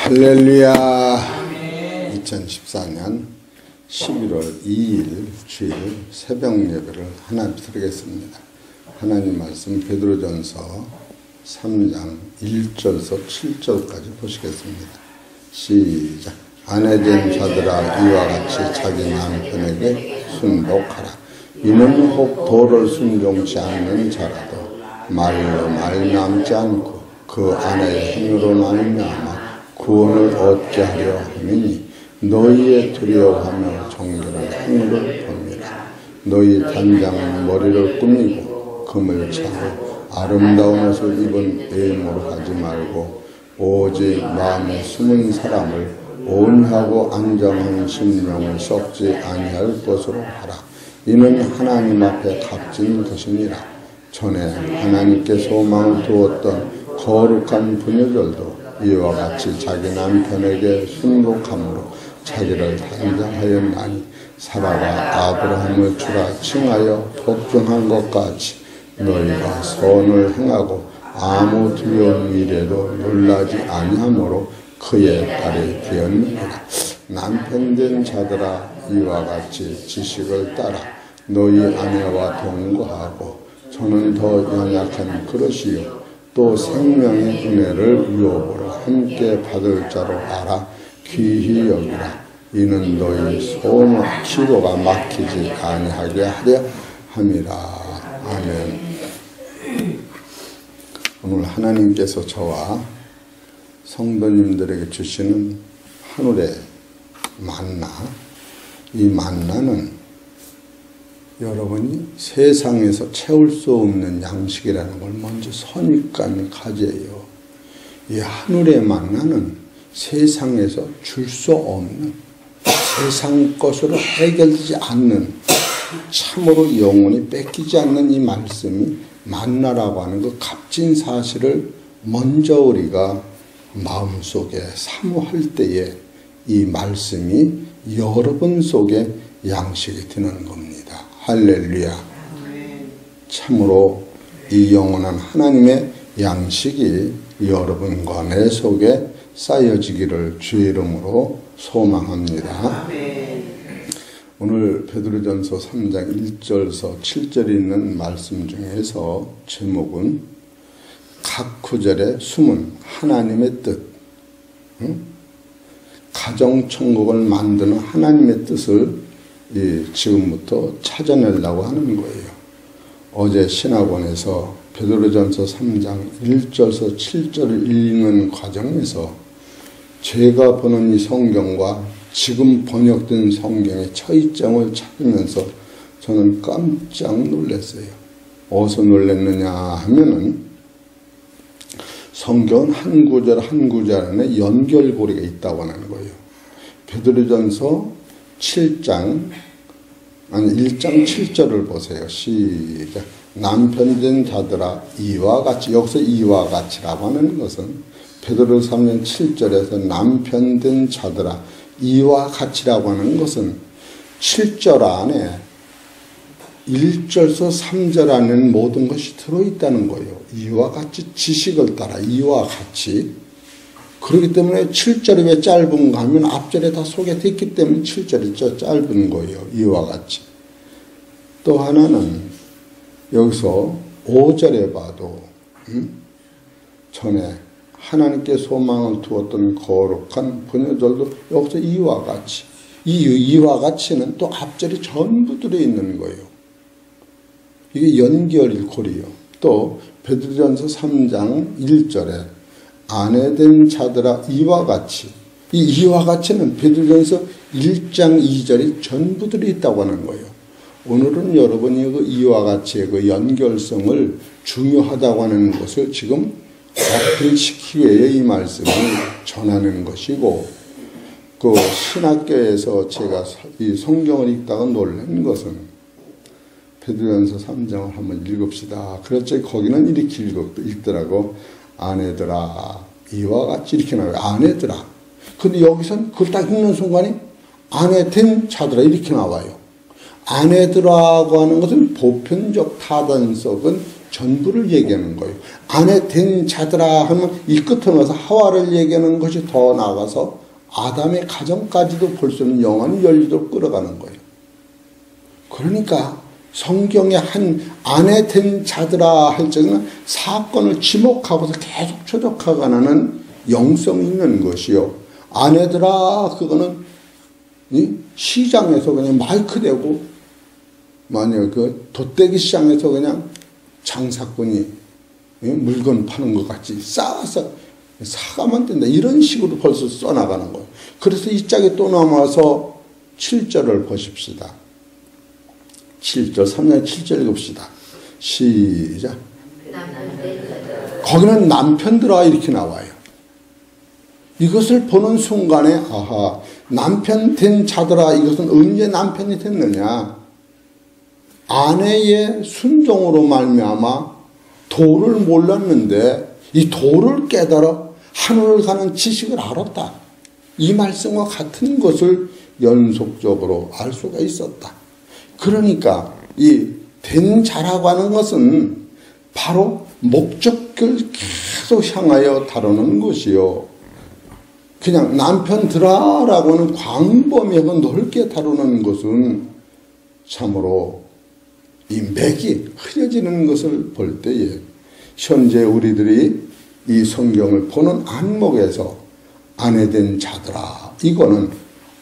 할렐루야. 2014년 11월 2일 주일 새벽 예배를 하나님 드리겠습니다. 하나님 말씀 베드로전서 3장 1절에서 7절까지 보시겠습니다. 시작. 아내된 자들아 이와 같이 자기 남편에게 순복하라. 이는 혹 도를 순종치 않는 자라도 말로 말미암지 않고 그 아내의 행위로 말미암아 구원을 얻게 하려 함이니 너희의 두려워하며 정결한 행위를 봅니다. 너희 단장은 머리를 꾸미고 금을 차고 아름다운 옷을 입은 외모로 하지 말고 오직 마음에 숨은 사람을 온하고 안정한 심령을 썩지 아니할 것으로 하라. 이는 하나님 앞에 값진 것이니라. 전에 하나님께 소망을 두었던 거룩한 부녀들도 이와 같이 자기 남편에게 순복함으로 자기를 단장하였나니 사라가 아브라함을 주라 칭하여 복종한 것 같이 너희가 선을 행하고 아무 두려운 일에도 놀라지 아니하므로 그의 딸이 되었느니라. 남편된 자들아 이와 같이 지식을 따라 너희 아내와 동거하고 저는 더 연약한 그릇이요 또 생명의 은혜를 유업으로 함께 받을 자로 알아 귀히 여기라. 이는 너희 소원 기도가 막히지 아니하게 하려 함이라. 아멘. 오늘 하나님께서 저와 성도님들에게 주시는 하늘의 만나, 이 만나는 여러분이 세상에서 채울 수 없는 양식이라는 걸 먼저 선입관 가져요. 이 하늘의 만나는 세상에서 줄 수 없는, 세상 것으로 해결되지 않는, 참으로 영원히 뺏기지 않는 이 말씀이 만나라고 하는 그 값진 사실을 먼저 우리가 마음속에 사모할 때에 이 말씀이 여러분 속에 양식이 되는 겁니다. 할렐루야. 참으로 이 영원한 하나님의 양식이 여러분과 내 속에 쌓여지기를 주의 이름으로 소망합니다. 오늘 베드로전서 3장 1절에서 7절에 있는 말씀 중에서 제목은 각 구절에 숨은 하나님의 뜻, 가정천국을 만드는 하나님의 뜻을 지금부터 찾아내려고 하는 거예요. 어제 신학원에서 베드로전서 3장 1절에서 7절을 읽는 과정에서 제가 보는 이 성경과 지금 번역된 성경의 차이점을 찾으면서 저는 깜짝 놀랐어요. 어디서 놀랐느냐 하면은 성경은 한 구절 한 구절 안에 연결고리가 있다고 하는 거예요. 베드로전서 1장 7절을 보세요. 시작. 남편된 자들아 이와 같이, 여기서 이와 같이라고 하는 것은 베드로전서 3장 7절에서 남편된 자들아 이와 같이라고 하는 것은 7절 안에 1절에서 3절 안에는 모든 것이 들어있다는 거예요. 이와 같이 지식을 따라 이와 같이. 그렇기 때문에 7절이 왜 짧은가 하면 앞절에 다 소개되어 있기 때문에 7절이 짧은 거예요. 이와 같이. 또 하나는 여기서 5절에 봐도 전에 하나님께 소망을 두었던 거룩한 부녀들도 여기서 이와 같이. 이와 같이는 또 앞절이 전부 들어있는 거예요. 이게 연결고리요. 또 베드로전서 3장 1절에 아내된 자들아 이와 같이, 이 이와 같이는 베드로전서 1장 2절이 전부 들어있다고 하는 거예요. 오늘은 여러분이 그 이와 같이의 그 연결성을 중요하다고 하는 것을 지금 어필시키기 위해 이 말씀을 전하는 것이고, 그 신학교에서 제가 이 성경을 읽다가 놀란 것은 베드로전서 3장을 한번 읽읍시다. 그렇지 거기는 이렇게 읽더라고. 아내들아 이와 같이 이렇게 나와요. 아내들아. 근데 여기서는 그걸 딱 읽는 순간에 아내된 자들아 이렇게 나와요. 아내들하고 하는 것은 보편적 타단석은 전부를 얘기하는 거예요. 아내 된 자들아 하면 이 끝에 가서 하와를 얘기하는 것이 더 나아가서 아담의 가정까지도 볼 수 있는 영원히 열리도록 끌어가는 거예요. 그러니까 성경에 한 아내 된 자들아 할 적에는 사건을 지목하고서 계속 초적화가는 영성이 있는 것이요. 아내들아 그거는 시장에서 그냥 마이크 대고 만약 그 돗대기 시장에서 그냥 장사꾼이 물건 파는 것 같이 싸서 사가면 된다. 이런 식으로 벌써 써나가는 거예요. 그래서 이 짝에 또 넘어와서 7절을 보십시다. 7절, 3년 7절 읽읍시다. 시작. 거기는 남편들아 이렇게 나와요. 이것을 보는 순간에 아하, 남편 된 자들아 이것은 언제 남편이 됐느냐. 아내의 순종으로 말미암아 도를 몰랐는데 이 도를 깨달아 하늘을 가는 지식을 알았다. 이 말씀과 같은 것을 연속적으로 알 수가 있었다. 그러니까 이 된 자라고 하는 것은 바로 목적을 계속 향하여 다루는 것이요. 그냥 남편들아라고 하는 광범위하고 넓게 다루는 것은 참으로 이 맥이 흐려지는 것을 볼 때에 현재 우리들이 이 성경을 보는 안목에서 아내된 자들아 이거는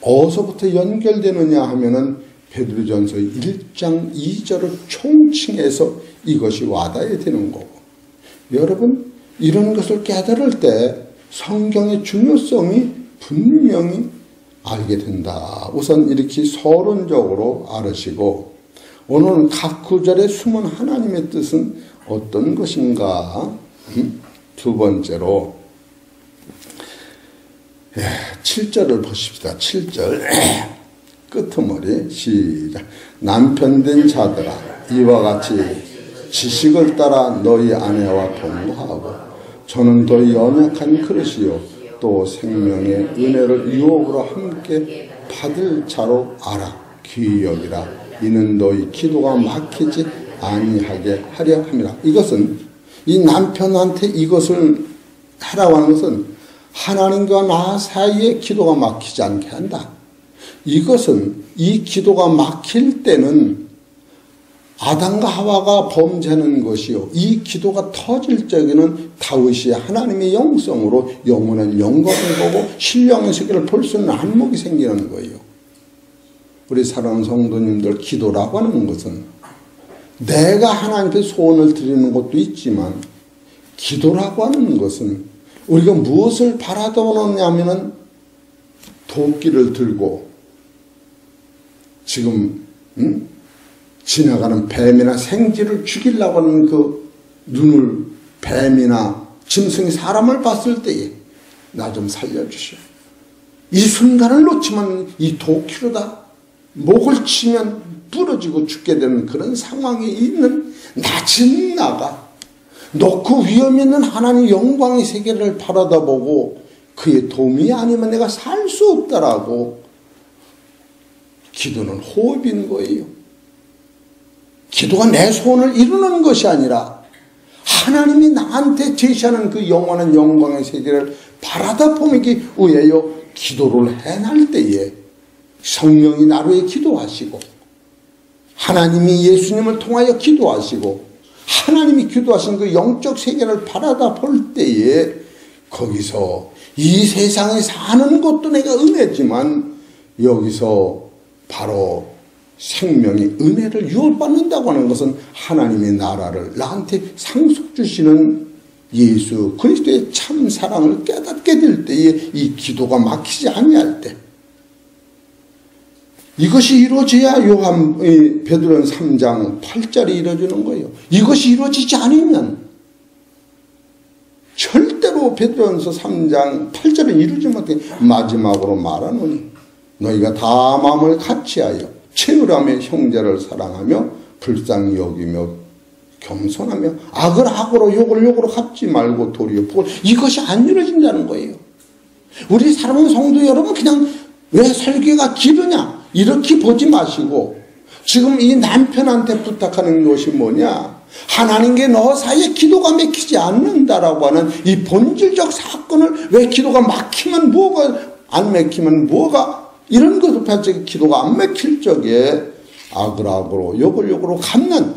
어디서부터 연결되느냐 하면은 베드로전서 1장 2절을 총칭해서 이것이 와닿아야 되는 거고, 여러분 이런 것을 깨달을 때 성경의 중요성이 분명히 알게 된다. 우선 이렇게 서론적으로 알으시고 오늘은 각 구절에 숨은 하나님의 뜻은 어떤 것인가. 두 번째로 7절을 보십시다. 7절 끄트머리 시작. 남편된 자들아 이와 같이 지식을 따라 너희 아내와 동거하고 저는 더 연약한 그릇이요 또 생명의 은혜를 유혹으로 함께 받을 자로 알아 귀히 여기라. 이는 너희 기도가 막히지 아니하게 하려 함이라. 이것은 이 남편한테 이것을 하라고 하는 것은 하나님과 나 사이에 기도가 막히지 않게 한다. 이것은 이 기도가 막힐 때는 아담과 하와가 범죄하는 것이요. 이 기도가 터질 적에는 다윗이 하나님의 영성으로 영원한 영광을 보고 신령의 세계를 볼 수 있는 안목이 생기는 거예요. 우리 사랑하는 성도님들, 기도라고 하는 것은 내가 하나님께 소원을 드리는 것도 있지만 기도라고 하는 것은 우리가 무엇을 바라보느냐면은 도끼를 들고 지금 지나가는 뱀이나 생쥐를 죽이려고 하는 그 눈을 뱀이나 짐승이 사람을 봤을 때에 나 좀 살려주시오. 이 순간을 놓치면 이 도끼로다 목을 치면 부러지고 죽게 되는 그런 상황에 있는 낮은 나가 높고 위험 있는 하나님 영광의 세계를 바라다보고 그의 도움이 아니면 내가 살 수 없다라고 기도는 호흡인 거예요. 기도가 내 소원을 이루는 것이 아니라 하나님이 나한테 제시하는 그 영원한 영광의 세계를 바라다보기 위하여 기도를 해낼 때에 성령이 나로 위해 기도하시고 하나님이 예수님을 통하여 기도하시고 하나님이 기도하신 그 영적 세계를 바라다 볼 때에 거기서 이 세상에 사는 것도 내가 은혜지만 여기서 바로 생명이 은혜를 유혹받는다고 하는 것은 하나님의 나라를 나한테 상속 주시는 예수 그리스도의 참 사랑을 깨닫게 될 때에 이 기도가 막히지 아니할 때 이것이 이루어져야 베드로는 3장 8절이 이루어지는 거예요. 이것이 이루어지지 않으면 절대로 베드로전서 3장 8절은 이루지 못해. 마지막으로 말하노니 너희가 다 마음을 같이하여 채우라며 형제를 사랑하며 불쌍히 여기며 겸손하며 악을 악으로 욕을 욕으로 갚지 말고 도리어 복을. 이것이 안 이루어진다는 거예요. 우리 사랑하는 성도 여러분, 그냥 왜 설교가 길으냐 이렇게 보지 마시고 지금 이 남편한테 부탁하는 것이 뭐냐, 하나님과 너 사이에 기도가 막히지 않는다라고 하는 이 본질적 사건을 왜 기도가 막히면 뭐가 안 막히면 뭐가 이런 것을 발전해 기도가 안 막힐 적에 악을 악으로 욕을 욕으로 갚는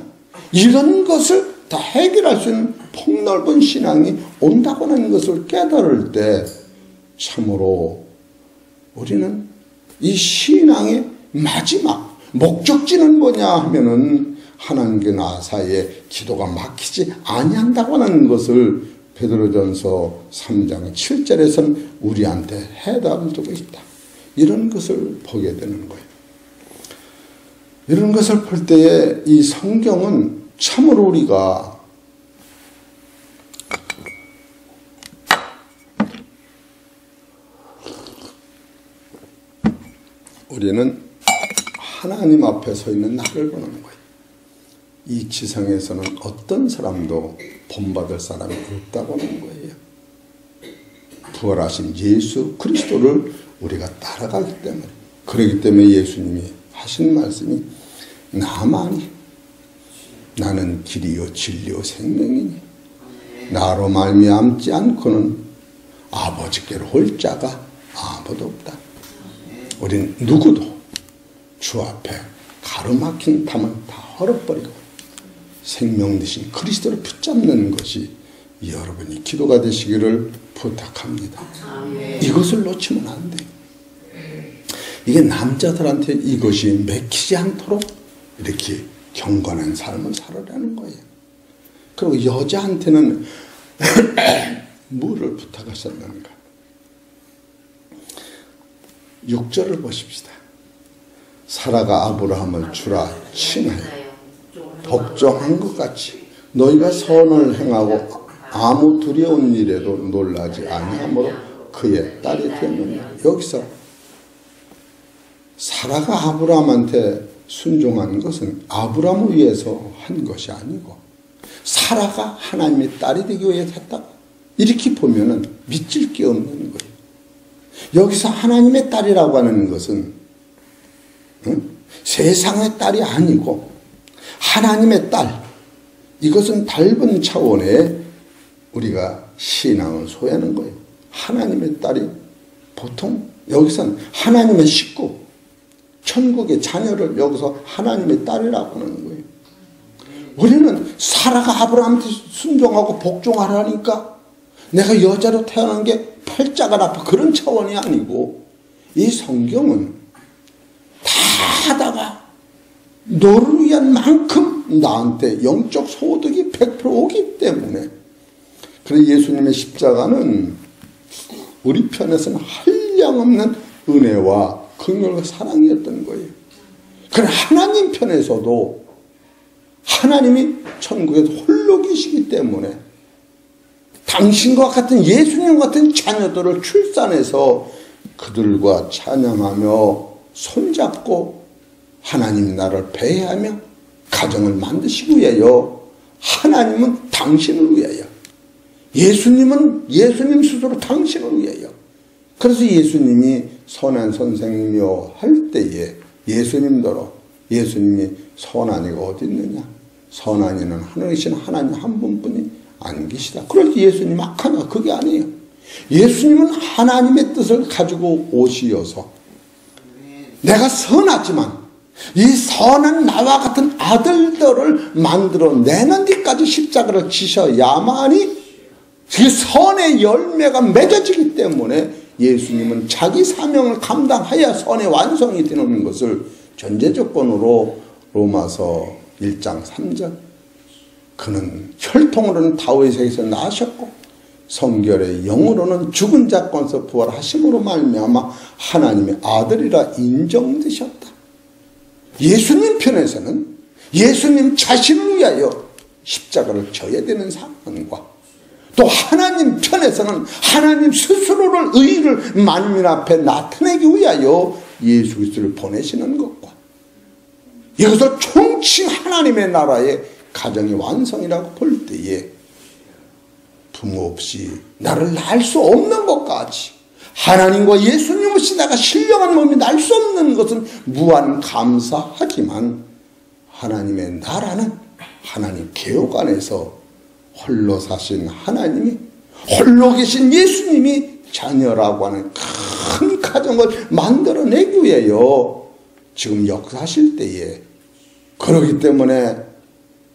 이런 것을 다 해결할 수 있는 폭넓은 신앙이 온다고 하는 것을 깨달을 때 참으로 우리는 이 신앙의 마지막 목적지는 뭐냐 하면은 하나님과 나 사이에 기도가 막히지 아니한다고 하는 것을 베드로전서 3장 7절에서는 우리한테 해답을 두고 있다. 이런 것을 보게 되는 거예요. 이런 것을 볼 때에 이 성경은 참으로 우리는 하나님 앞에 서 있는 나를 보는 거예요. 이 지상에서는 어떤 사람도 본받을 사람이 없다고 하는 거예요. 부활하신 예수 그리스도를 우리가 따라가기 때문에, 그렇기 때문에 예수님이 하신 말씀이 나만이 나는 길이요 진리요 생명이니 나로 말미암지 않고는 아버지께로 올 자가 아무도 없다. 우린 누구도 주 앞에 가로막힌 담은 다 헐어버리고 생명 되신 그리스도를 붙잡는 것이 여러분이 기도가 되시기를 부탁합니다. 이것을 놓치면 안 돼요. 이게 남자들한테 이것이 맥히지 않도록 이렇게 경건한 삶을 살아라는 거예요. 그리고 여자한테는 뭐를 부탁하셨는가? 6절을 보십시다. 사라가 아브라함을 주라 칭하여 복종한 것 같이 너희가 선을 행하고 아무 두려운 일에도 놀라지 아니하므로 그의 딸이 되느니라. 여기서 사라가 아브라함한테 순종한 것은 아브라함을 위해서 한 것이 아니고 사라가 하나님의 딸이 되기 위해 했다. 이렇게 보면은 믿질 게 없는 거예요. 여기서 하나님의 딸이라고 하는 것은 세상의 딸이 아니고 하나님의 딸, 이것은 넓은 차원의 우리가 신앙을 소유하는 거예요. 하나님의 딸이 보통 여기서는 하나님의 식구, 천국의 자녀를 여기서 하나님의 딸이라고 하는 거예요. 우리는 사라가 아브라함한테 순종하고 복종하라니까 내가 여자로 태어난 게 팔자가 나빠 그런 차원이 아니고, 이 성경은 다 하다가 너를 위한 만큼 나한테 영적 소득이 100% 오기 때문에, 그래서 예수님의 십자가는 우리 편에서는 한량없는 은혜와 긍휼과 사랑이었던 거예요. 그러나 하나님 편에서도 하나님이 천국에서 홀로 계시기 때문에 당신과 같은 예수님 같은 자녀들을 출산해서 그들과 찬양하며 손잡고 하나님이 나를 배회하며 가정을 만드시기 위하여, 하나님은 당신을 위하여, 예수님은 예수님 스스로 당신을 위하여. 그래서 예수님이 선한 선생님이여 할 때에 예수님더러 예수님이 선한이가 어디 있느냐? 선한이는 하늘에 계신 하나님 한 분뿐이 안 계시다. 그럴 때 예수님 악하냐? 그게 아니에요. 예수님은 하나님의 뜻을 가지고 오시어서 내가 선하지만 이 선한 나와 같은 아들들을 만들어내는 데까지 십자가를 지셔야만이 그 선의 열매가 맺어지기 때문에 예수님은 자기 사명을 감당해야 선의 완성이 되는 것을 전제조건으로 로마서 1장 3절, 그는 혈통으로는 다윗에게서 나셨고 성결의 영으로는 죽은 자권에서 부활하심으로 말미암아 하나님의 아들이라 인정되셨다. 예수님 편에서는 예수님 자신을 위하여 십자가를 져야 되는 사건과, 또 하나님 편에서는 하나님 스스로를 의를 만민 앞에 나타내기 위하여 예수 그리스도를 보내시는 것과, 이것을 총칭 하나님의 나라의 가정의 완성이라고 볼 때에 부모 없이 나를 낳을 수 없는 것까지 하나님과 예수님 없이 내가 신령한 몸이 날 수 없는 것은 무한 감사하지만, 하나님의 나라는 하나님 개혁 안에서 홀로 사신 하나님이, 홀로 계신 예수님이 자녀라고 하는 큰 가정을 만들어내기 위해요. 지금 역사하실 때에. 그렇기 때문에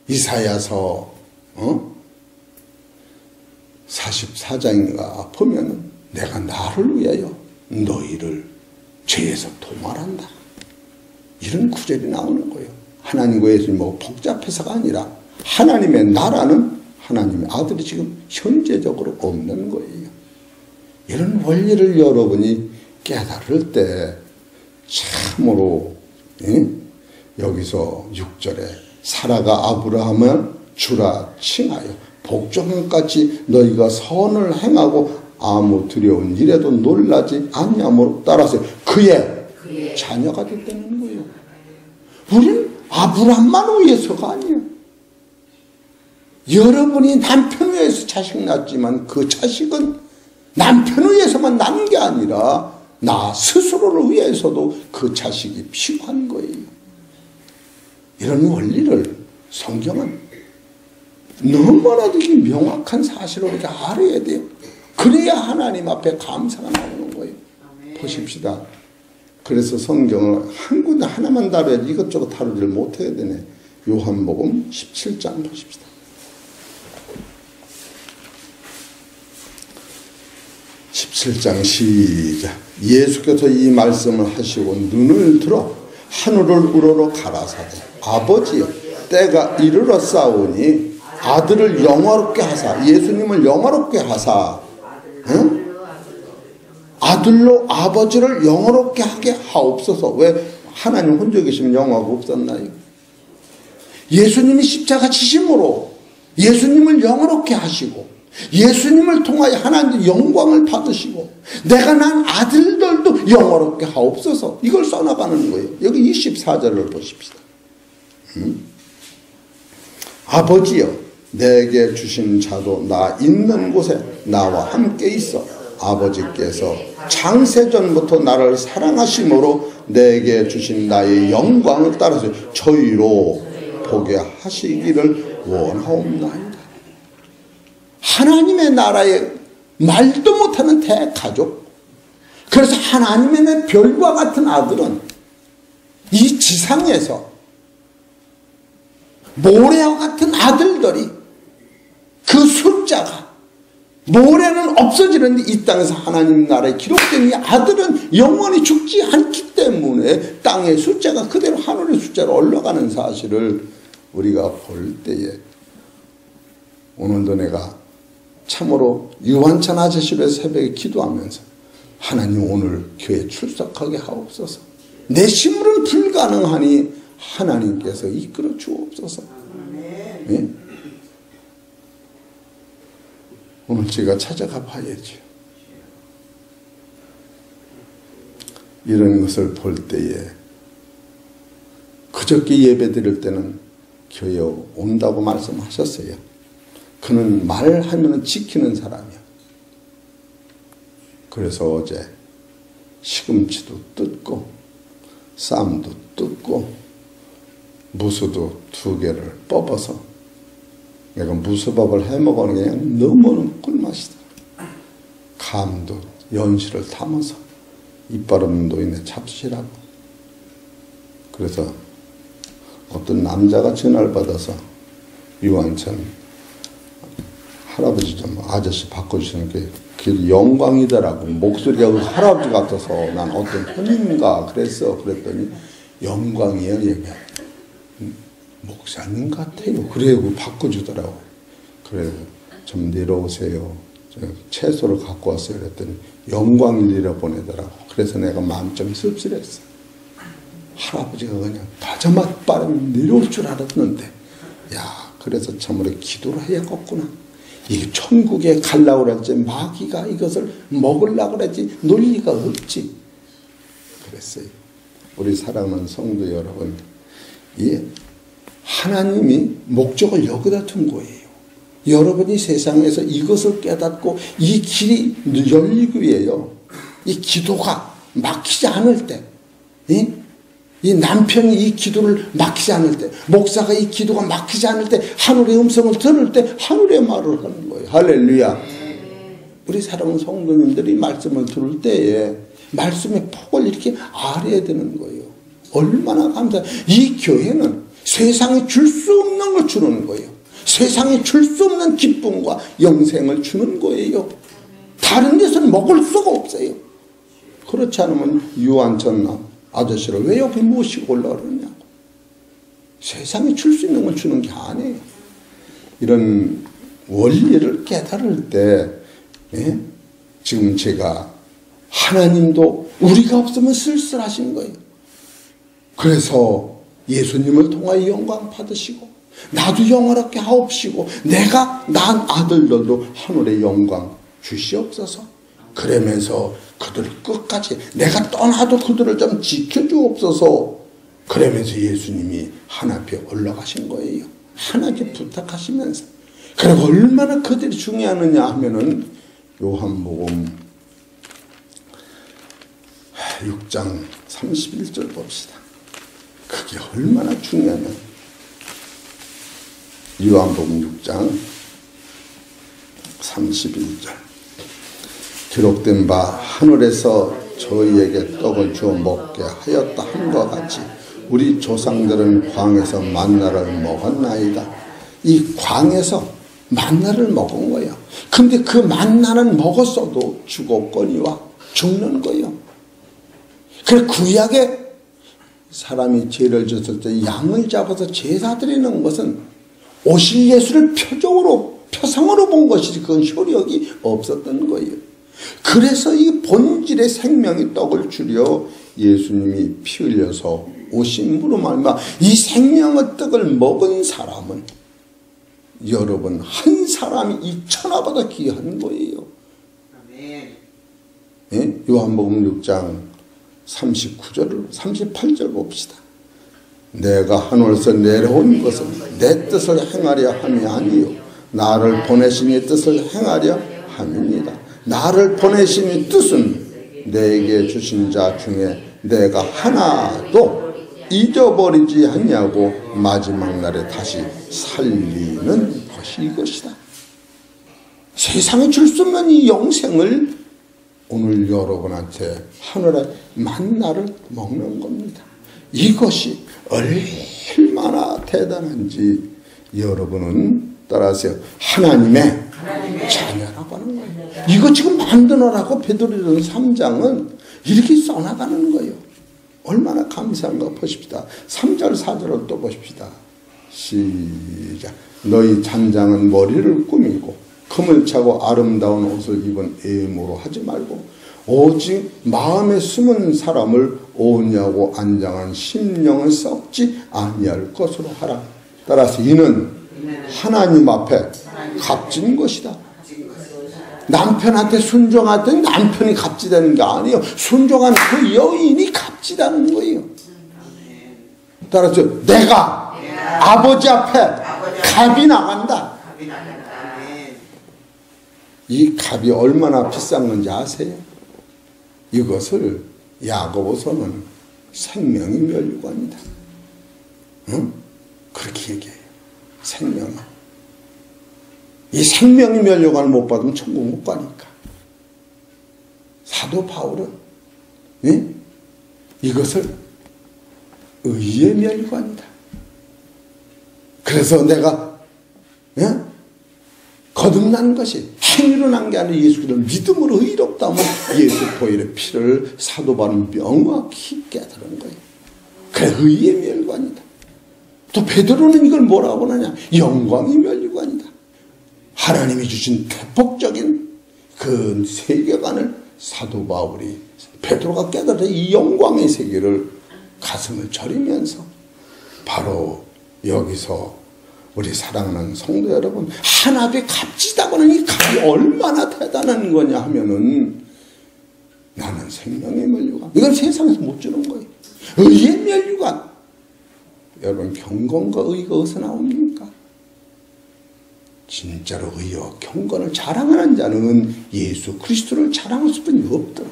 이사야서 44장인가 보면 내가 나를 위하여 너희를 죄에서 도말한다. 이런 구절이 나오는 거예요. 하나님과 예수님 뭐 복잡해서가 아니라 하나님의 나라는 하나님의 아들이 지금 현재적으로 없는 거예요. 이런 원리를 여러분이 깨달을 때 참으로 여기서 6절에 사라가 아브라함을 주라 칭하여 복종같이 너희가 선을 행하고 아무 두려운 일에도 놀라지 않냐므로 따라서 그의 자녀가 됐다는 거예요. 우리는 아브라함만 위해서가 아니에요. 여러분이 남편 위해서 자식 낳았지만 그 자식은 남편을 위해서만 낳는 게 아니라 나 스스로를 위해서도 그 자식이 필요한 거예요. 이런 원리를 성경은 너무나도 명확한 사실을 우리가 알아야 돼요. 그래야 하나님 앞에 감사가 나오는 거예요. 보십시다. 그래서 성경을 한 군데 하나만 다뤄야지 이것저것 다루지를 못해야 되네. 요한복음 17장 보십시다. 17장 시작. 예수께서 이 말씀을 하시고 눈을 들어 하늘을 우러러 가라사대 아버지여 때가 이르렀사오니 아들을 영화롭게 하사, 예수님을 영화롭게 하사, 아들로 아버지를 영화롭게 하게 하옵소서. 왜 하나님 혼자 계시면 영화가 없었나요? 예수님이 십자가 지심으로 예수님을 영화롭게 하시고 예수님을 통하여 하나님의 영광을 받으시고 내가 난 아들들도 영화롭게 하옵소서. 이걸 써나가는 거예요. 여기 24절을 보십시다. 아버지여 내게 주신 자도 나 있는 곳에 나와 함께 있어 아버지께서 창세전부터 나를 사랑하심으로 내게 주신 나의 영광을 따라서 저희로 보게 하시기를 원하옵나이다. 하나님의 나라에 말도 못하는 대가족, 그래서 하나님의 별과 같은 아들은 이 지상에서 모래와 같은 아들들이 그 숫자가 모래는 없어지는데 이 땅에서 하나님 나라에 기록된 이 아들은 영원히 죽지 않기 때문에 땅의 숫자가 그대로 하늘의 숫자로 올라가는 사실을 우리가 볼 때에 오늘도 내가 참으로 유한찬 아저씨를 새벽에 기도하면서 하나님 오늘 교회 출석하게 하옵소서. 내 힘으로는 불가능하니 하나님께서 이끌어 주옵소서. 네? 오늘 제가 찾아가 봐야죠. 이런 것을 볼 때에 그저께 예배 드릴 때는 교회에 온다고 말씀하셨어요. 그는 말하면 지키는 사람이야. 그래서 어제 시금치도 뜯고 쌈도 뜯고 무수도 2개를 뽑아서 내가 무수밥을 해먹으면 그냥 너무너무 꿀맛이다. 감도 연실을 담아서 이빨 없는 노인의 잡수시라고. 그래서 어떤 남자가 전화를 받아서 유한천 할아버지 좀 아저씨 바꿔주시는 게 그게 영광이더라고. 목소리가 그 할아버지 같아서 난 어떤 혼인가 그랬더니 영광이에요. 얘가 목사님 같아요. 그래요. 바꿔주더라고. 그래서 좀 내려오세요. 채소를 갖고 왔어요. 그랬더니 영광을 내려보내더라고. 그래서 내가 만점 씁쓸했어. 할아버지가 그냥 다자맛 빠르면 내려올 줄 알았는데 야, 그래서 참으로 기도를 해야겠구나. 이게 천국에 가려고 그랬지 마귀가 이것을 먹으려고 그랬지 논리가 없지. 그랬어요. 우리 사랑하는 성도 여러분, 예, 하나님이 목적을 여기다 둔 거예요. 여러분이 세상에서 이것을 깨닫고 이 길이 열리기 위해요. 이 기도가 막히지 않을 때, 예? 이 남편이 이 기도를 막히지 않을 때, 목사가 이 기도가 막히지 않을 때, 하늘의 음성을 들을 때 하늘의 말을 하는 거예요. 할렐루야. 우리 사랑하는 성도님들이 말씀을 들을 때에 말씀의 폭을 이렇게 알아야 되는 거예요. 얼마나 감사해요. 이 교회는 세상에 줄 수 없는 걸 주는 거예요. 세상에 줄 수 없는 기쁨과 영생을 주는 거예요. 다른 데서는 먹을 수가 없어요. 그렇지 않으면 유한천 아저씨를 왜 여기 모시고 올라오느냐고. 세상에 줄 수 있는 걸 주는 게 아니에요. 이런 원리를 깨달을 때, 예? 지금 제가 하나님도 우리가 없으면 쓸쓸하신 거예요. 그래서 예수님을 통하여 영광 받으시고 나도 영화롭게 하옵시고 내가 난 아들들도 하늘의 영광 주시옵소서. 그러면서 그들 끝까지 내가 떠나도 그들을 좀 지켜주옵소서. 그러면서 예수님이 하나님 앞에 올라가신 거예요. 하나님께 부탁하시면서. 그리고 얼마나 그들이 중요하느냐 하면은 요한복음 6장 31절 봅시다. 그게 얼마나 중요하냐. 요한복음 6장 31절. 기록된 바 하늘에서 저희에게 떡을 주어 먹게 하였다 함과 같이 우리 조상들은 광에서 만나를 먹었나이다. 이 광에서 만나를 먹은 거예요. 근데 그 만나는 먹었어도 죽었거니와 죽는 거예요. 그래서 구약에 사람이 죄를 졌을 때 양을 잡아서 제사 드리는 것은 오실 예수를 표상으로 본 것이지 그건 효력이 없었던 거예요. 그래서 이 본질의 생명의 떡을 주려 예수님이 피 흘려서 오심으로 말미암아 이 생명의 떡을 먹은 사람은 여러분 한 사람이 이 천하보다 귀한 거예요. 예? 요한복음 6장 38절 봅시다. 내가 하늘에서 내려온 것은 내 뜻을 행하려 함이 아니요 나를 보내신 이 뜻을 행하려 함입니다. 나를 보내신 이 뜻은 내게 주신 자 중에 내가 하나도 잊어버리지 않냐고 마지막 날에 다시 살리는 것이 이것이다. 세상에 줄 수 없는 이 영생을 오늘 여러분한테 하늘의 만나를 먹는 겁니다. 이것이 얼마나 대단한지 여러분은 따라하세요. 하나님의 자녀라고 하는 거예요. 이거 지금 만드느라고 베드로전 3장은 이렇게 써나가는 거예요. 얼마나 감사한가 보십시다. 3절 4절을 또 보십시다. 시작. 너희 잔장은 머리를 꾸미고 금을 차고 아름다운 옷을 입은 애모로 하지 말고 오직 마음에 숨은 사람을 오냐고 안장한 심령을 썩지 아니할 것으로 하라. 따라서 이는 하나님 앞에 값진 것이다. 남편한테 순종하던 남편이 값지다는 게 아니에요. 순종한 그 여인이 값지다는 거예요. 따라서 내가 아버지 앞에 값이 나간다. 이 값이 얼마나 비싼 건지 아세요? 이것을 야고보서는 생명이 멸류관이다. 응? 그렇게 얘기해요. 생명은. 이 생명이 멸류관을 못 받으면 천국 못 가니까. 사도 바울은 예? 이것을 의의 멸류관이다. 그래서 내가 예? 거듭난 것이 행위로 난 게 아니라 예수를 믿음으로 의롭다 하면 예수 보혈의 피를 사도 바울은 명확히 깨달은 거예요. 그래 의의 멸류관이다. 또 베드로는 이걸 뭐라고 하느냐? 영광의 멸류관이다. 하나님이 주신 대폭적인 그 세계관을 사도 바울이 베드로가 깨달아 이 영광의 세계를 가슴을 저리면서 바로 여기서 우리 사랑하는 성도 여러분 하나님의 값지다고 하는 이 값이 얼마나 대단한 거냐 하면은 나는 생명의 멸류관 이건 세상에서 못 주는 거예요. 의의 멸류관 여러분 경건과 의가 어디서 나옵니까? 진짜로 의와 경건을 자랑하는 자는 예수 그리스도를 자랑할 수뿐이 없더라.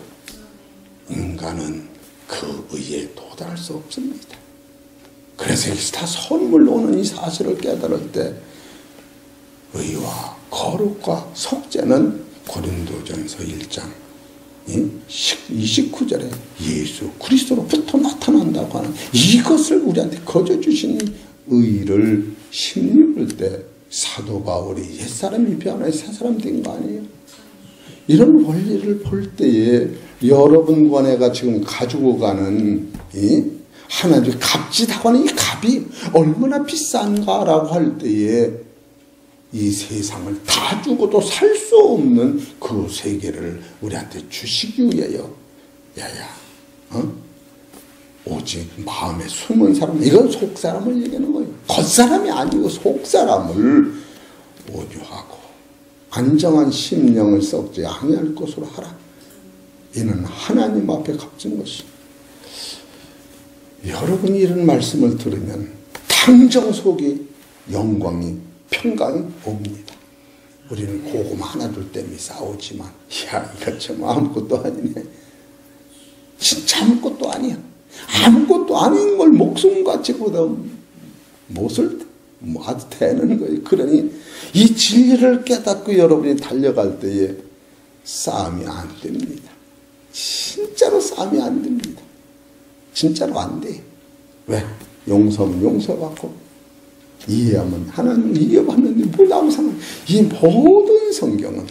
인간은 그 의에 도달할 수 없습니다. 그래서 여기서 다 선물로 오는 이 사실을 깨달을 때 의와 거룩과 속죄는 고린도전서 1장 29절에 예수 그리스도로부터 나타난다고 하는 이것을 우리한테 거저주신 의를 심리할 때 사도 바울이 옛사람이 변화해 새사람 된 거 아니에요? 이런 원리를 볼 때에 여러분과 내가 지금 가지고 가는 하나님의 값지다고 하는 이 값이 얼마나 비싼가라고 할 때에 이 세상을 다 주고도 살 수 없는 그 세계를 우리한테 주시기 위하여 오직 마음에 숨은 사람, 이건 속사람을 얘기하는 거예요. 겉사람이 아니고 속사람을 온유하고 안정한 심령을 썩지 아니할 것으로 하라. 이는 하나님 앞에 값진 것이. 여러분이 이런 말씀을 들으면 당정 속에 영광이 평강이 옵니다. 우리는 고구마 하나 둘 때문에 싸우지만 이거 참 아무것도 아니네. 진짜 아무것도 아니야. 아무것도 아닌 걸 목숨같이 보다 못을 아주 되는 거예요. 그러니 이 진리를 깨닫고 여러분이 달려갈 때에 싸움이 안 됩니다. 진짜로 싸움이 안 됩니다. 진짜로 안 돼. 왜? 용서하면 용서받고 이해하면 하나님 이해받는데 뭘 아무 상관. 이 모든 성경은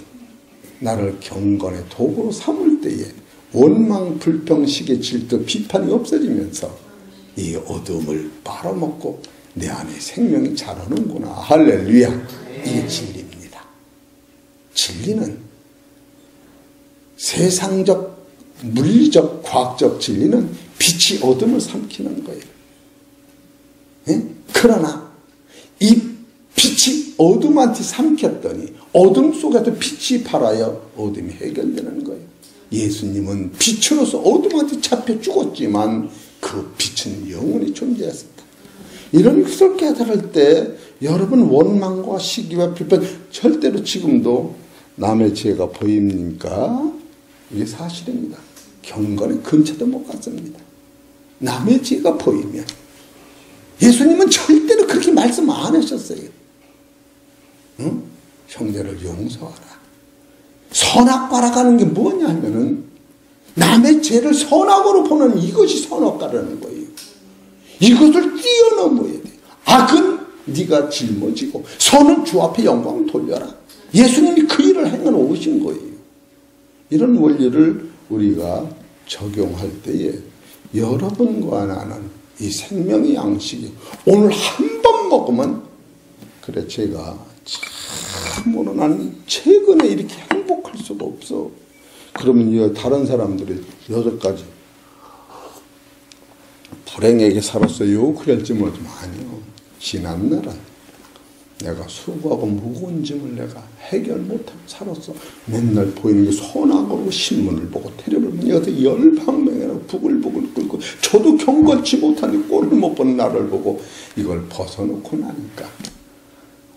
나를 경건의 도구로 삼을 때에 원망, 불평, 시기, 질투, 비판이 없어지면서 이 어둠을 빨아먹고 내 안에 생명이 자라는구나. 할렐루야. 이게 진리입니다. 진리는 세상적, 물리적, 과학적 진리는 빛이 어둠을 삼키는 거예요. 그러나 이 빛이 어둠한테 삼켰더니 어둠 속에서 빛이 발하여 어둠이 해결되는 거예요. 예수님은 빛으로서 어둠한테 잡혀 죽었지만 그 빛은 영원히 존재했습니다. 이런 것을 깨달을 때 여러분 원망과 시기와 비판 절대로 지금도 남의 죄가 보입니까? 이게 사실입니다. 경건의 근처도 못 갔습니다. 남의 죄가 보이면 예수님은 절대로 그렇게 말씀 안 하셨어요. 응? 형제를 용서하라. 선악과라 가는 게 뭐냐 하면은 남의 죄를 선악으로 보는 이것이 선악과라는 거예요. 이것을 뛰어넘어야 돼. 악은 네가 짊어지고 선은 주 앞에 영광 돌려라. 예수님이 그 일을 행해 오신 거예요. 이런 원리를 우리가 적용할 때에 여러분과 나는 이 생명의 양식이 오늘 한 번 먹으면 그래 제가 참으로 나는 최근에 이렇게 행복할 수가 없어. 그러면 다른 사람들이 8가지 불행하게 살았어요. 그럴지 모르지만 아니요. 지난날은 내가 수고하고 무거운 짐을 내가 해결 못하고 살았어. 맨날 보이는 게 선악으로 신문을 보고 텔레비를 보고 여기서 열방명이라고 부글부글 끓고 저도 경건치 못하니 꼴을 못 보는 나를 보고 이걸 벗어놓고 나니까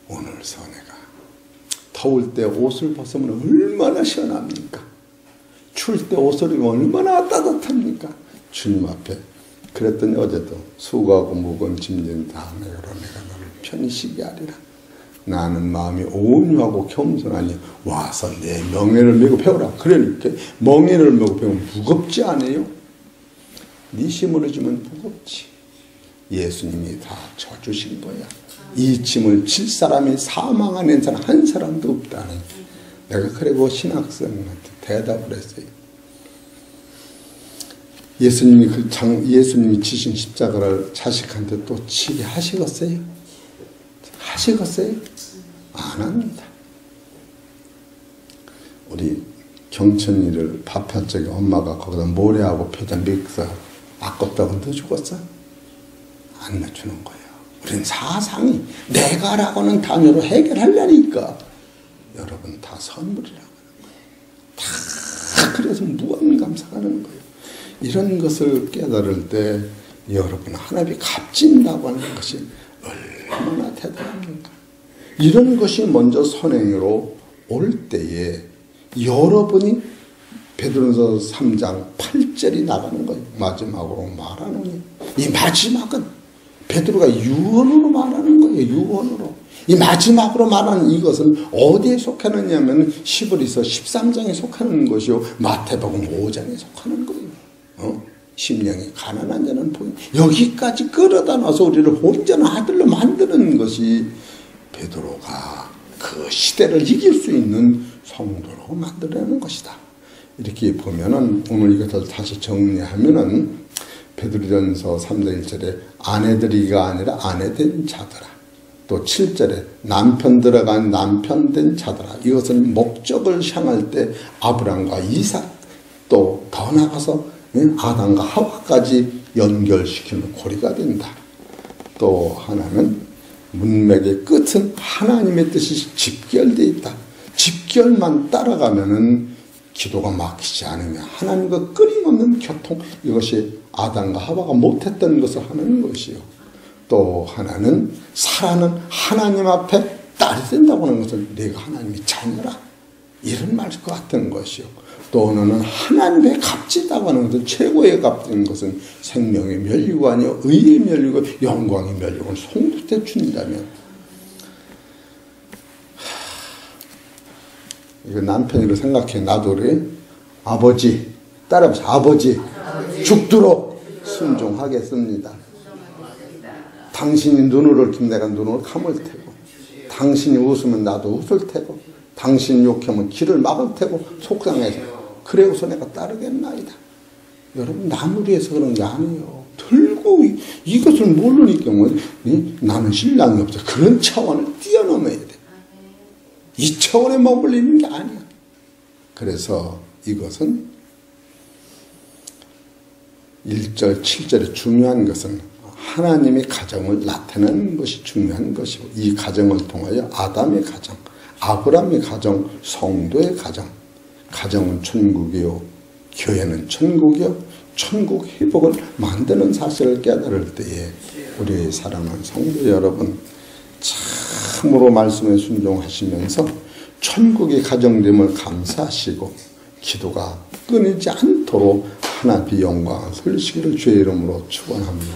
오늘서 내가 더울 때 옷을 벗으면 얼마나 시원합니까? 추울 때 옷을 입으면 얼마나 따뜻합니까? 주님 앞에 그랬더니 어제도 수고하고 무거운 짐진 다음에 내가 너를 편히 쉬게 하리라. 나는 마음이 온유하고 겸손하니 와서 내 멍에를 메고 배우라. 그러니까 멍에를 메고 배우면 무겁지 않아요? 네 힘으로 주면 무겁지. 예수님이 다 져주신 거야. 이 짐을 질 사람이 사망 안에 사람 한 사람도 없다는. 내가 그리고 신학생한테 대답을 했어요. 예수님이 지신 십자가를 자식한테 또 지게 하시겠어요? 하시겠어요? 안 합니다. 우리 경천이를 밥한 적에 엄마가 거기다 모래하고 표단 믹서 아깝다고 넣어주겠어? 안 넣어주는 거예요. 우린 사상이 내가라고는 단어로 해결하려니까 여러분 다 선물이라고 하는 거예요. 다 그래서 무한 감사하는 거예요. 이런 것을 깨달을 때 여러분 하나님이 값진다고 하는 것이 얼마나 대단합니까? 이런 것이 먼저 선행으로 올 때에 여러분이 베드로전서 3장 8절이 나가는 거예요. 마지막으로 말하노니. 이 마지막은 베드로가 유언으로 말하는 거예요. 유언으로. 이 마지막으로 말하는 이것은 어디에 속하느냐면 시브리서 13장에 속하는 것이요 마태복음 5장에 속하는 거예요. 심령이 가난한 자는 보인 여기까지 끌어다 놔서 우리를 온전한 아들로 만드는 것이 베드로가 그 시대를 이길 수 있는 성도로 만들어내는 것이다. 이렇게 보면은 오늘 이것을 다시 정리하면은 베드로전서 3장 1절에 아내들이가 아니라 아내된 자들아, 또 7절에 남편 들어간 남편 된 자들아, 이것은 목적을 향할 때 아브람과 이삭, 또 더 나가서 아담과 하와까지 연결시키는 고리가 된다. 또 하나는 문맥의 끝은 하나님의 뜻이 집결되어 있다. 집결만 따라가면은 기도가 막히지 않으며 하나님과 끊임없는 교통, 이것이 아담과 하와가 못했던 것을 하는 것이요. 또 하나는 사라는 하나님 앞에 딸이 된다고 하는 것은 내가 하나님의 자녀라, 이런 말과 같은 것이요. 또 하나는 하나님의 값지다고 하는 것은 최고의 값진 것은 생명의 멸류가 아니요 의의 멸류고 영광의 멸류고 송두 때 준다면, 이거 남편이라고 생각해. 나도 그래. 아버지, 딸아버지, 아버지 죽도록 순종하겠습니다. 당신이 눈을 얽히면 내가 눈을 감을 테고, 당신이 웃으면 나도 웃을 테고, 당신이 욕하면 길을 막을 테고, 속상해서 그래서 내가 따르겠나이다. 여러분, 나무를 위해서 그런 게 아니에요. 들고 이것을 모르니까 나는 신랑이 없어. 그런 차원을 뛰어넘어야 돼. 이 차원에 머물리는 게 아니야. 그래서 이것은 1절 7절에 중요한 것은 하나님의 가정을 나타내는 것이 중요한 것이고, 이 가정을 통하여 아담의 가정, 아브라함의 가정, 성도의 가정, 가정은 천국이요 교회는 천국이요 천국 회복을 만드는 사실을 깨달을 때에 우리 사랑하는 성도 여러분, 참으로 말씀에 순종하시면서 천국의 가정됨을 감사하시고 기도가 끊이지 않도록 하나님의 영광을 돌리시기를 주의 이름으로 축원합니다.